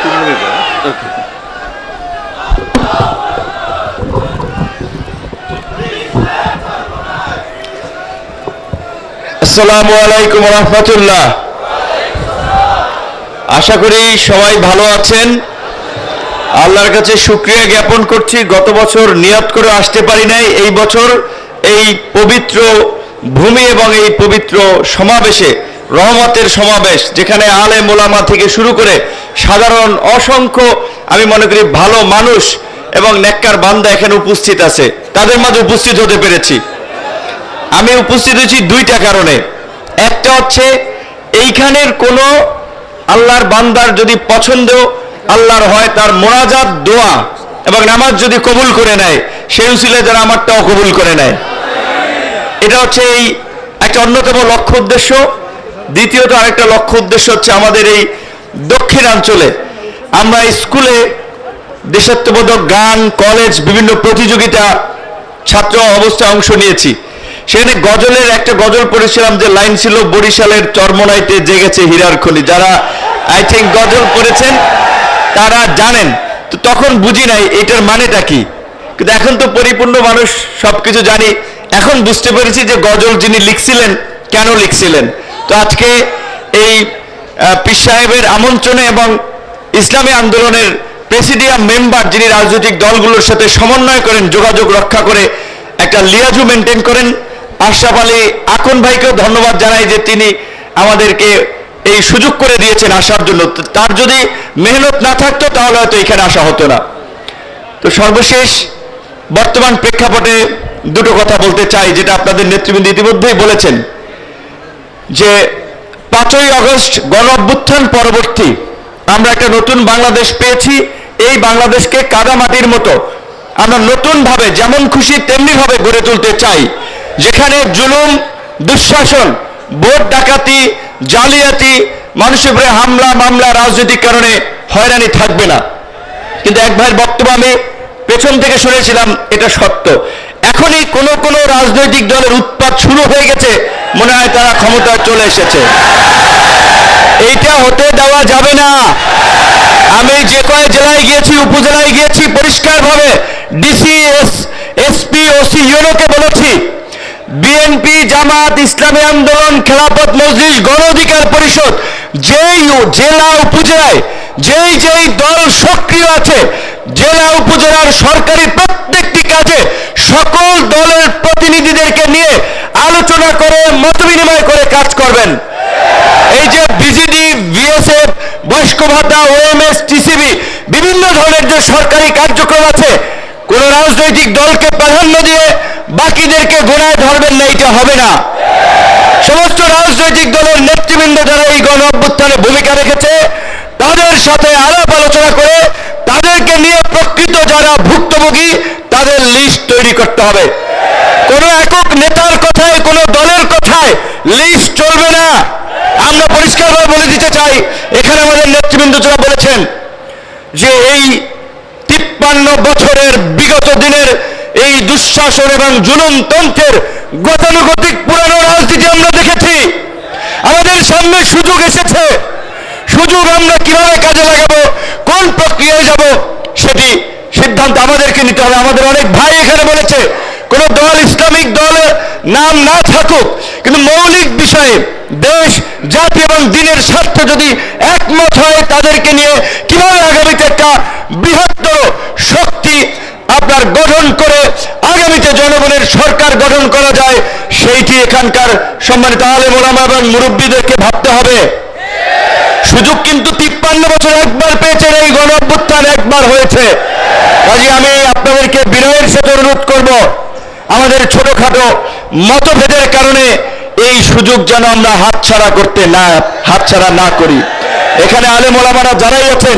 আসসালামু আলাইকুম ওয়া রাহমাতুল্লাহ। আশা করি সবাই ভালো আছেন। আল্লাহর কাছে শুকরিয়া জ্ঞাপন করছি, গত বছর নিয়ত করে আসতে পারি নাই, এই বছর এই পবিত্র ভূমি এবং এই পবিত্র সমাবেশে, রহমতের সমাবেশ, যেখানে আলেম ওলামা থেকে শুরু করে সাধারণ অসংখ্য আমি মনে করি ভালো মানুষ এবং নেককার বান্দা এখানে উপস্থিত আছে, তাদের মাঝে উপস্থিত হতে পেরেছি। আমি উপস্থিত হয়েছি দুইটা কারণে। একটা হচ্ছে এইখানের কোনো আল্লাহর বান্দার যদি পছন্দ আল্লাহর হয়, তার মোনাজাত দোয়া এবং নামাজ যদি কবুল করে নেয়, সেই উসিলায় যারা আমারটাও কবুল করে নেয়, এটা হচ্ছে এই একটা অন্যতম লক্ষ্য উদ্দেশ্য। দ্বিতীয়ত আরেকটা লক্ষ্য উদ্দেশ্য হচ্ছে আমাদের এই দক্ষিণাঞ্চলে আমরা স্কুলে দেশাত্মবোধক গান, কলেজ, বিভিন্ন প্রতিযোগিতা ছাত্র অবস্থায় অংশ নিয়েছি। সেখানে গজলের একটা গজল পড়েছিলাম, যে লাইন ছিল, বরিশালের চরমনাইতে জেগেছে হীরার খনি। যারা আই থিঙ্ক গজল পড়েছেন তারা জানেন। তো তখন বুঝি নাই এটার মানেটা কি, কিন্তু এখন তো পরিপূর্ণ মানুষ সবকিছু জানি। এখন বুঝতে পেরেছি যে গজল যিনি লিখছিলেন কেন লিখছিলেন। তো আজকে এই পীর সাহেবের আমন্ত্রণে এবং ইসলামী আন্দোলনের প্রেসিডিয়াম মেম্বার, যিনি রাজনৈতিক দলগুলোর সাথে সমন্বয় করেন, যোগাযোগ রক্ষা করে একটা লিয়াজু মেনটেন করেন, আশরাফ আলী আকন ভাইকেও ধন্যবাদ জানাই যে তিনি আমাদেরকে এই সুযোগ করে দিয়েছেন আসার জন্য। তার যদি মেহনত না থাকতো তাহলে হয়তো এখানে আসা হতো না। তো সর্বশেষ বর্তমান প্রেক্ষাপটে দুটো কথা বলতে চাই, যেটা আপনাদের নেতৃবৃন্দ ইতিমধ্যেই বলেছেন, যে 5ই আগস্ট গণ অভ্যুত্থান পরবর্তী আমরা একটা নতুন বাংলাদেশ পেয়েছি। এই বাংলাদেশকে কাদামাটির মতো আমরা নতুনভাবে যেমন খুশি তেমনিভাবে গড়ে তুলতে চাই, যেখানে জুলুম, দুঃশাসন, ভোট ডাকাতি, জালিয়াতি, মানুষের উপরে হামলা মামলা, রাজনৈতিক কারণে হয়রানি থাকবে না। কিন্তু এক ভাইয়ের বক্তব্য আমি পেছন থেকে শুনেছিলাম, এটা সত্য। এখনই কোন কোন রাজনৈতিক দলের উৎপাত শুরু হয়ে গেছে, মনে হয় তারা ক্ষমতায় চলে এসেছে। এইটা হতে দেওয়া যাবে না। আমি যে কয় জেলায় গিয়েছি, উপজেলায় গিয়েছি, পরিষ্কারভাবে ডিসি, এসপি, ওসি, ইউনোকে বলেছি, বিএনপি, জামাত, ইসলামী আন্দোলন, খেলাফত মজলিস, গণ অধিকার পরিষদ, যেই জেলা উপজেলায় যেই দল সক্রিয় আছে, জেলা উপজেলার সরকারি প্রত্যেকটি কাজে সকল দলের প্রতিনিধিদেরকে নিয়ে আলোচনা করে মত বিনিময় করে কাজ করবেন। এই যে বিজিডি, বিএসএফ, বয়স্ক ভাতা, ওএমএস, টিসিবি, বিভিন্ন ধরনের যে সরকারি কার্যক্রম আছে, কোন রাজনৈতিক দলকে প্রাধান্য দিয়ে বাকিদেরকে গোড়ায় ধরবেন না, এটা হবে না। সমস্ত রাজনৈতিক দলের নেতৃবৃন্দ যারা এই গণ অভ্যুত্থানে ভূমিকা রেখেছে, তাদের সাথে আলাপ আলোচনা করে তাদেরকে নিয়ে প্রকৃত যারা ভুক্তভোগী তাদের লিস্ট তৈরি করতে হবে। কোন একক নেতার কথায়, কোন দলের কথায় লিস্ট চলবে না। আমরা পরিষ্কারভাবে বলে দিতে চাই, এখানে আমাদের নেতৃবৃন্দ যারা বলেছেন যে এই 53 বছরের বিগত দিনের এই দুঃশাসন এবং জুলুমতন্ত্রের গতানুগতিক পুরানো রাজনীতি আমরা দেখেছি। আমাদের সামনে সুযোগ এসেছে, সুযোগ আমরা কিভাবে কাজে লাগাবো, কোন প্রক্রিয়ায় যাব, সেটি সিদ্ধান্ত আমাদেরকে নিতে হবে। আমাদের অনেক ভাই এখানে বলেছে, কোন দল, ইসলামিক দলের নাম না থাকুক, কিন্তু মৌলিক বিষয়ে দেশ, জাতি এবং দিনের স্বার্থে যদি একমত হয়, তাদেরকে নিয়ে কিভাবে আগামীতে একটা বৃহত্তর শক্তি আপনার গঠন করে আগামীতে জনগণের সরকার গঠন করা যায়, সেইটি এখানকার সম্মানিত আলেম ওলামা এবং মুরব্বীদেরকে ভাবতে হবে। সুযোগ কিন্তু 53 বছর একবার পেয়েছেন, এই গণ অভ্যুত্থান একবার হয়েছে। কাজে আমি আপনাদেরকে বিনয়ের সাথে অনুরোধ করব, আমাদের ছোটখাটো মতভেদের কারণে এই সুযোগ যেন আমরা হাতছাড়া না করি। এখানে আলেম ওলামারা যারাই আছেন,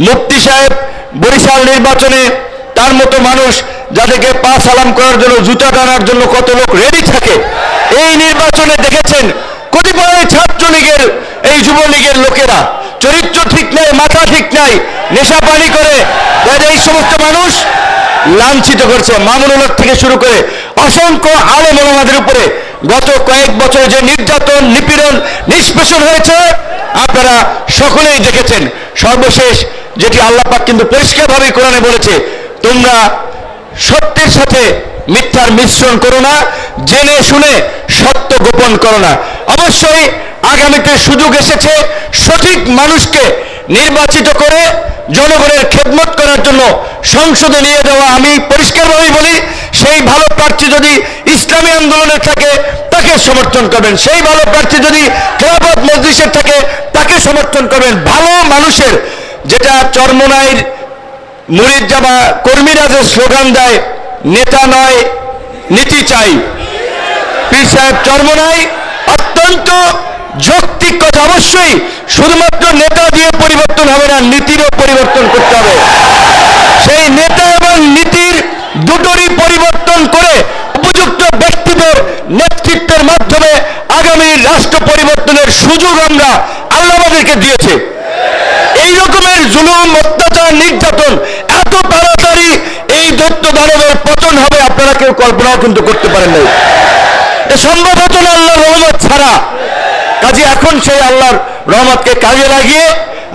মুফতি সাহেব বরিশাল নির্বাচনে তার মতো মানুষ, যাদেরকে পা সালাম করার জন্য, জুতা টানার জন্য কত লোক রেডি থাকে, এই নির্বাচনে দেখেছেন কতিপয় ছাত্রলীগের, এই যুবলীগের লোকেরা চরিত্র ঠিক নাই, মাথা ঠিক নাই, নেশা পানি করে এই সমস্ত মানুষ লাঞ্ছিত করছে। মামুনুল হক থেকে শুরু করে অসংখ্য আলেম ওলামাদের উপরে গত কয়েক বছরে যে নির্যাতন, নিপীড়ন, নিষ্পেষণ হয়েছে আপনারা সকলেই দেখেছেন। সর্বশেষ যেটি আল্লাহ পাক কিন্তু পরিষ্কারভাবে কোরআনে বলেছে, তোমরা সত্যের সাথে মিথ্যার মিশ্রণ করো না, জেনে শুনে সত্য গোপন করো না। অবশ্যই আগামীতে সুযোগ এসেছে সঠিক মানুষকে নির্বাচিত করে জনগণের খেদমত করার জন্য সংসদে নিয়ে যাওয়া। আমি পরিষ্কারভাবেই বলি, সেই ভালো প্রার্থী যদি ইসলামী আন্দোলনের থাকে তাকে সমর্থন করবেন, সেই ভালো প্রার্থী যদি খেলাফত মজলিসের থাকে তাকে সমর্থন করবেন। ভালো মানুষের, যেটা চরমোনাইর মুরিদ জামা কর্মীরা যে স্লোগান দেয়, নেতা নয় নীতি চাই, পীর সাহেব চরমোনাই অত্যন্ত যৌক্তিক কথা। অবশ্যই শুধুমাত্র নেতা দিয়ে পরিবর্তন হবে না, নীতিরও পরিবর্তন করতে হবে। সেই নেতা এবং নীতির দুটোরই পরিবর্তন করে উপযুক্ত ব্যক্তিদের নেতৃত্বের মাধ্যমে আগামী রাষ্ট্র পরিবর্তনের সুযোগ আমরা আল্লাহ আমাদেরকে দিয়েছে। এই রকমের জুলুম, অত্যাচার, নির্যাতন এত তাড়াতাড়ি এই দৈত্য দানবের পতন হবে আপনারা কেউ কল্পনাও কিন্তু করতে পারেন নাই। এ সম্ভব হতো না আল্লাহর রহমত ছাড়া। কাজে এখন সেই আল্লাহর রহমতকে কাজে লাগিয়ে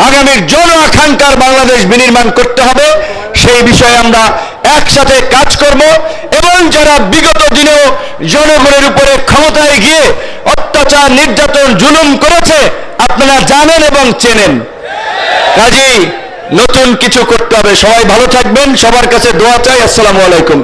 আগামীর জন আকাঙ্ক্ষার বাংলাদেশ বিনির্মাণ করতে হবে। সেই বিষয়ে আমরা একসাথে কাজ করব এবং যারা বিগত দিনেও জনগণের উপরে ক্ষমতায় গিয়ে অত্যাচার, নির্যাতন, জুলুম করেছে আপনারা জানেন এবং চেনেন। কাজেই নতুন কিছু করতে হবে। সবাই ভালো থাকবেন, সবার কাছে দোয়া চাই। আসসালামু আলাইকুম।